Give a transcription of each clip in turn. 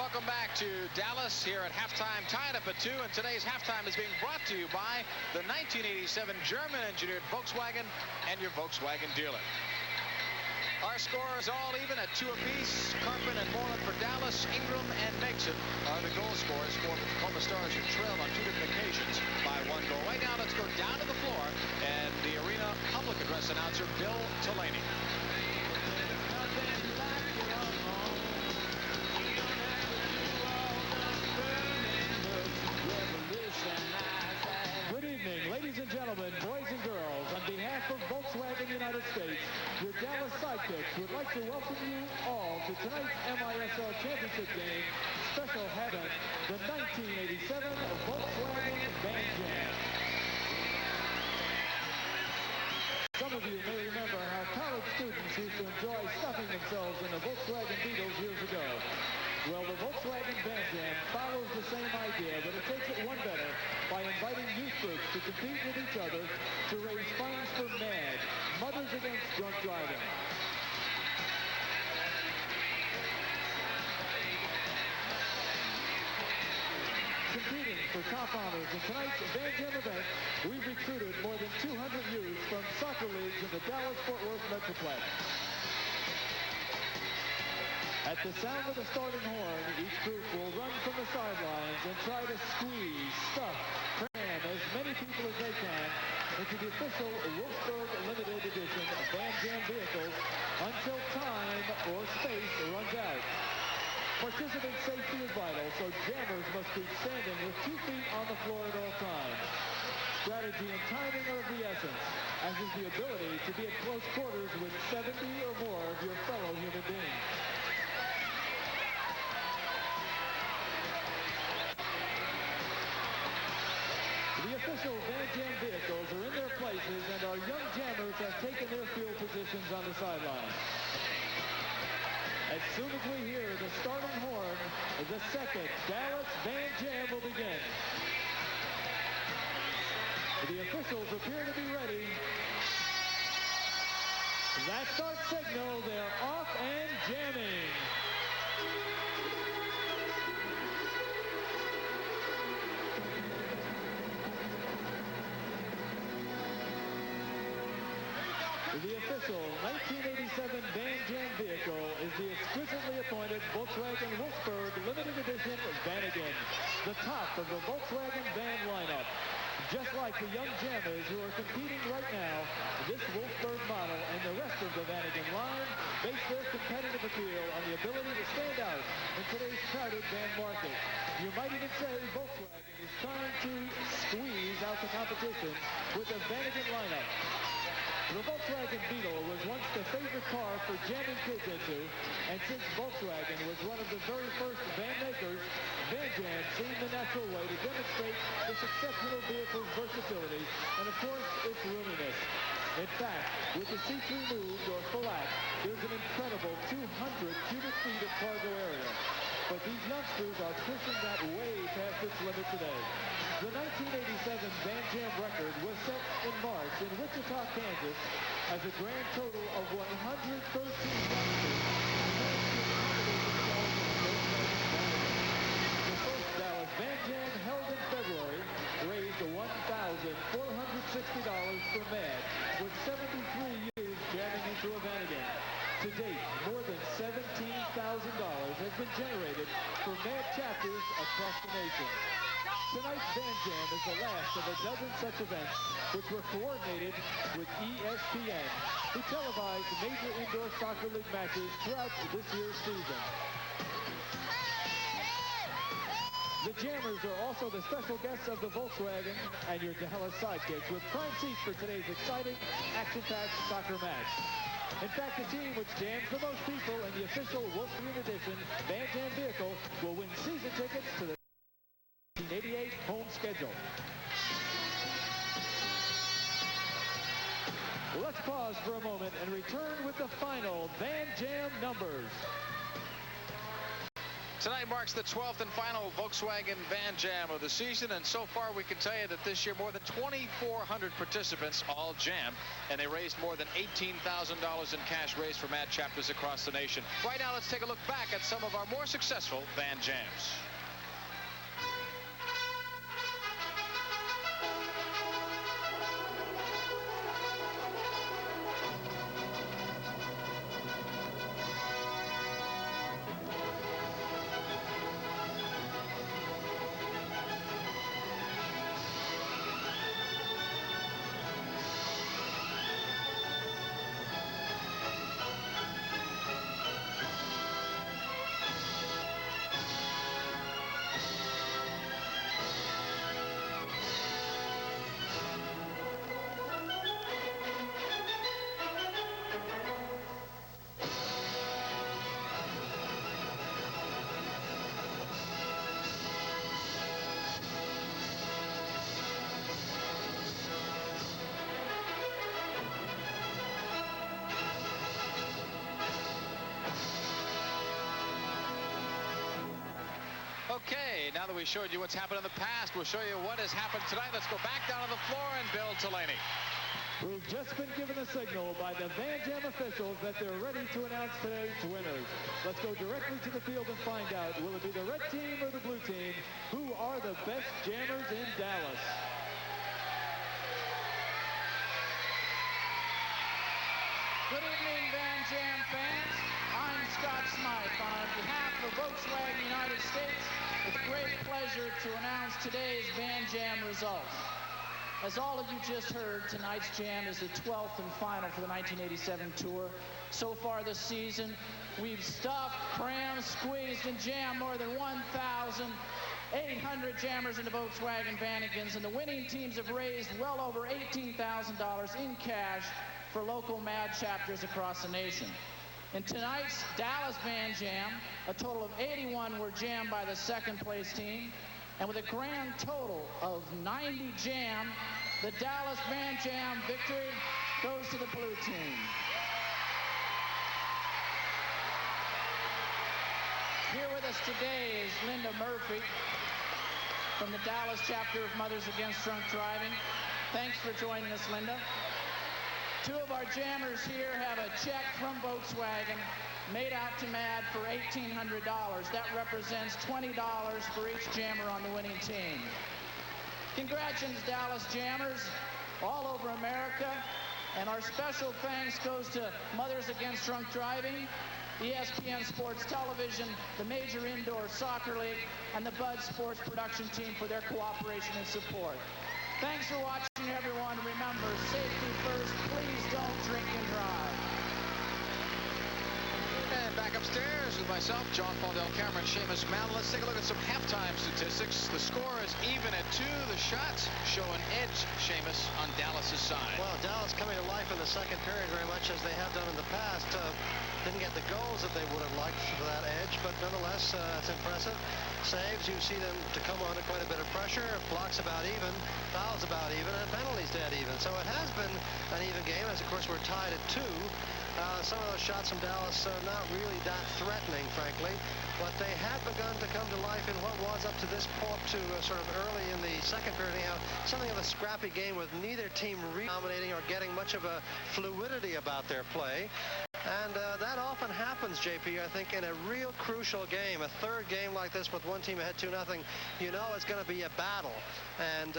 welcome back to Dallas here at halftime, tied up at 2, and today's halftime is being brought to you by the 1987 German-engineered Volkswagen and your Volkswagen dealer. Our score is all even at 2 apiece. Carpin and Moreland for Dallas. Ingram and Megson are the goal scorers for the Tacoma Stars, who trailed on 2 different occasions by 1 goal. Right now, let's go down to the floor, and the arena public address announcer, Bill Delaney. Good evening, ladies and gentlemen, boys and girls. On behalf of Volkswagen United States, your Dallas Sidekicks would like to welcome you all to tonight's MISL Championship game, special event, the 1987 Volkswagen Band Jam. Some of you may remember how college students used to enjoy stuffing themselves in the Volkswagen Beetles years ago. Well, the Volkswagen Band Jam follows the same idea, but it takes it one better by inviting youth groups to compete with each other to raise funds for MAD, Mothers Against Drunk Driving. Competing for top honors in tonight's Band Jam event, we've recruited more than 200 youth from soccer leagues in the Dallas-Fort Worth Metroplex. At the sound of the starting horn, each group will run from the sidelines and try to squeeze, stuff, cram as many people as they can into the official Wolfsburg Limited Edition Band Jam vehicles until time or space runs out. Participant safety is vital, so jammers must be standing with 2 feet on the floor at all times. Strategy and timing are of the essence, as is the ability to be at close quarters with 70 or more of your fellow human beings. The official Band Jam vehicles are in their places, and our young jammers have taken their field positions on the sideline. As soon as we hear the starting horn, the second Dallas Band Jam will begin. The officials appear to be ready. That's our signal. They're off and jamming. The official 1987 Band Jam vehicle is the exquisitely appointed Volkswagen Wolfsburg Limited Edition Vanagon, the top of the Volkswagen van lineup. Just like the young jammers who are competing right now, this Wolfsburg model and the rest of the Vanagon line base their competitive appeal on the ability to stand out in today's crowded van market. You might even say Volkswagen is trying to squeeze out the competition with the Vanagon lineup. The Volkswagen Beetle was once the favorite car for jamming kids into, and since Volkswagen was one of the very first van makers, Van Jam seemed the natural way to demonstrate this exceptional vehicle's versatility and, of course, its roominess. In fact, with the seats removed or flat, there's an incredible 200 cubic feet of cargo area. But these youngsters are pushing that way past its limit today. The 1987 Van Jam record was set in March in Wichita, Kansas, as a grand total of 113 youngsters. The first Dallas Van Jam, held in February, raised $1,460 for MAD, with 73 years jamming into a Vanagon. To date, more than $17,000 has been generated for MAD chapters across the nation. Tonight's Van Jam is the last of a dozen such events, which were coordinated with ESPN, who televised major indoor soccer league matches throughout this year's season. The jammers are also the special guests of the Volkswagen and your Dallas Sidekicks, with prime seats for today's exciting, action-packed soccer match. In fact, the team which jams the most people in the official Wolfsburg Edition Van Jam vehicle will win season tickets to the 1988 home schedule. Let's pause for a moment and return with the final Van Jam numbers. Tonight marks the 12th and final Volkswagen Van Jam of the season, and so far we can tell you that this year more than 2,400 participants all jammed, and they raised more than $18,000 in cash raised for MAD chapters across the nation. Right now, let's take a look back at some of our more successful Van Jams. Okay, now that we showed you what's happened in the past, we'll show you what has happened tonight. Let's go back down to the floor and Bill Delaney. We've just been given a signal by the Van Jam officials that they're ready to announce today's winners. Let's go directly to the field and find out, will it be the red team or the blue team? Who are the best jammers in Dallas? Good evening, Van Jam fans. I'm Scott Smythe. On behalf of Volkswagen United States, it's great pleasure to announce today's Van Jam results. As all of you just heard, tonight's jam is the 12th and final for the 1987 tour. So far this season, we've stuffed, crammed, squeezed, and jammed more than 1,800 jammers into Volkswagen Vanagons, and the winning teams have raised well over $18,000 in cash for local MAD chapters across the nation. In tonight's Dallas Van Jam, a total of 81 were jammed by the second place team, and with a grand total of 90 jammed, the Dallas Van Jam victory goes to the blue team. Here with us today is Linda Murphy from the Dallas chapter of Mothers Against Drunk Driving. Thanks for joining us, Linda. Two of our jammers here have a check from Volkswagen made out to MAD for $1,800. That represents $20 for each jammer on the winning team. Congratulations, Dallas jammers all over America. And our special thanks goes to Mothers Against Drunk Driving, ESPN Sports Television, the Major Indoor Soccer League, and the Bud Sports Production Team for their cooperation and support. Thanks for watching, everyone. Remember, safety first. Please don't drink and drive. And back upstairs with myself, John Paul Del Cameron, Seamus Malin. Let's take a look at some halftime statistics. The score is even at 2. The shots show an edge, Seamus, on Dallas's side. Well, Dallas coming to life in the second period very much as they have done in the past. Didn't get the goals that they would have liked for that edge, but nonetheless, it's impressive. Saves, you see them to come under quite a bit of pressure. Blocks about even, fouls about even, and penalties dead even. So it has been an even game, as of course we're tied at 2. Some of those shots from Dallas not really that threatening, frankly, but they had begun to come to life in what was up to this point to sort of early in the second period. Something of a scrappy game with neither team dominating or getting much of a fluidity about their play. And that often happens, JP, I think, in a real crucial game. A third game like this with one team ahead 2-0, you know it's going to be a battle. And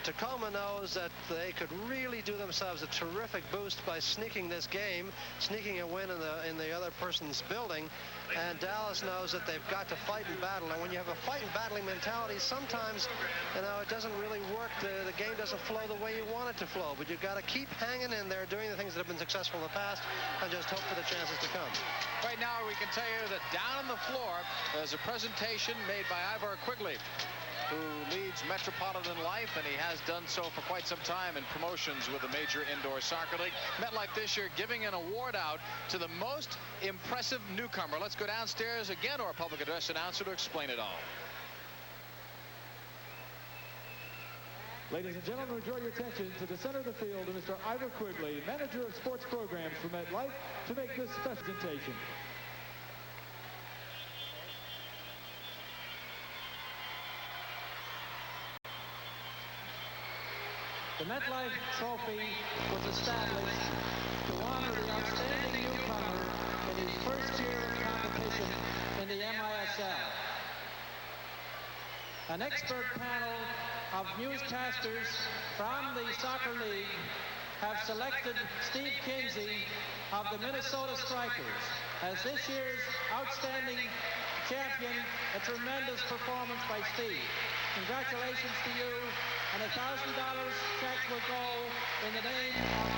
Tacoma knows that they could really do themselves a terrific boost by sneaking this game, sneaking a win in the other person's building. And Dallas knows that they've got to fight and battle. And when you have a fight and battling mentality, sometimes, you know, it doesn't really work. The game doesn't flow the way you want it to flow. But you've got to keep hanging in there, doing the things that have been successful in the past, and just hope for the chances to come. Right now, we can tell you that down on the floor, there's a presentation made by Ivar Quigley, who leads Metropolitan Life, and he has done so for quite some time in promotions with the Major Indoor Soccer League. MetLife this year giving an award out to the most impressive newcomer. Let's go downstairs again to our public address announcer to explain it all. Ladies and gentlemen, we draw your attention to the center of the field to Mr. Ivar Quigley, manager of sports programs for MetLife, to make this special presentation. The MetLife Trophy was established to honor the outstanding newcomer in his first year of competition in the MISL. An expert panel of newscasters from the Soccer League have selected Steve Kinsey of the Minnesota Strikers as this year's outstanding champion. A tremendous performance by Steve. Congratulations to you, and $1,000 check will go in the name of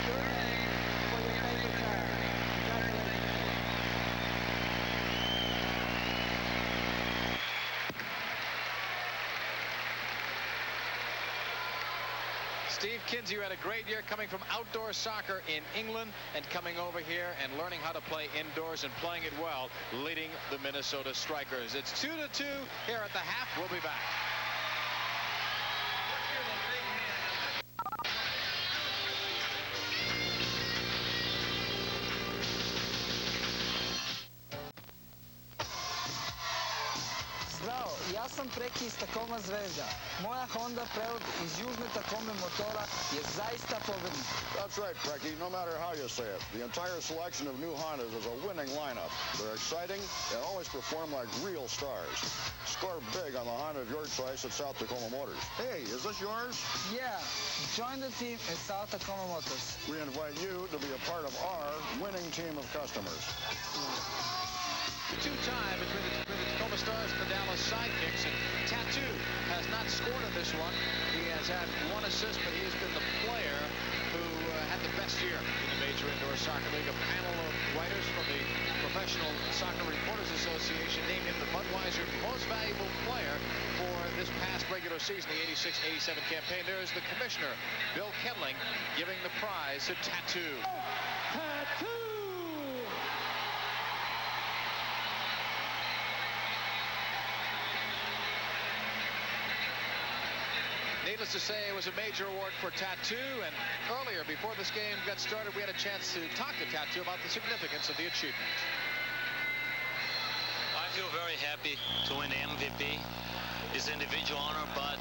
your name for your favorite charity. Congratulations. Steve Kinsey, who had a great year coming from outdoor soccer in England and coming over here and learning how to play indoors and playing it well, leading the Minnesota Strikers. It's 2-2 here at the half. We'll be back. Zdravo, ja sam Preki iz Tacoma Zvezda. Moja Honda prevod iz južne Tacome motora je zaista pobednik. That's right, Preki. No matter how you say it, the entire selection of new Hondas is a winning lineup. They're exciting and always perform like real stars. Score big on the Honda of your choice at South Tacoma Motors. Hey, is this yours? Yeah, join the team at South Tacoma Motors. We invite you to be a part of our winning team of customers. Two-time between the Tacoma Stars and the Dallas Sidekicks, and Tattoo has not scored in this one. He has had one assist, but he has been the player who had the best year in the Major Indoor Soccer League. A panel of writers from the Professional Soccer Reporters Association named him the Budweiser Most Valuable Player for this past regular season, the 86-87 campaign. There is the commissioner, Bill Kedling, giving the prize to Tattoo. Tattoo! Needless to say, it was a major award for Tattoo, and earlier, before this game got started, we had a chance to talk to Tattoo about the significance of the achievement. I feel very happy to win the MVP. It's an individual honor, but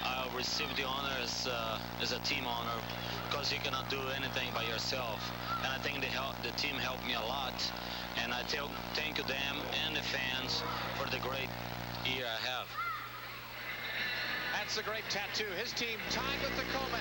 I received the honor as a team honor because you cannot do anything by yourself. And I think the team helped me a lot, and I thank you them and the fans for the great year I have. That's the great Tattoo. His team tied with Tacoma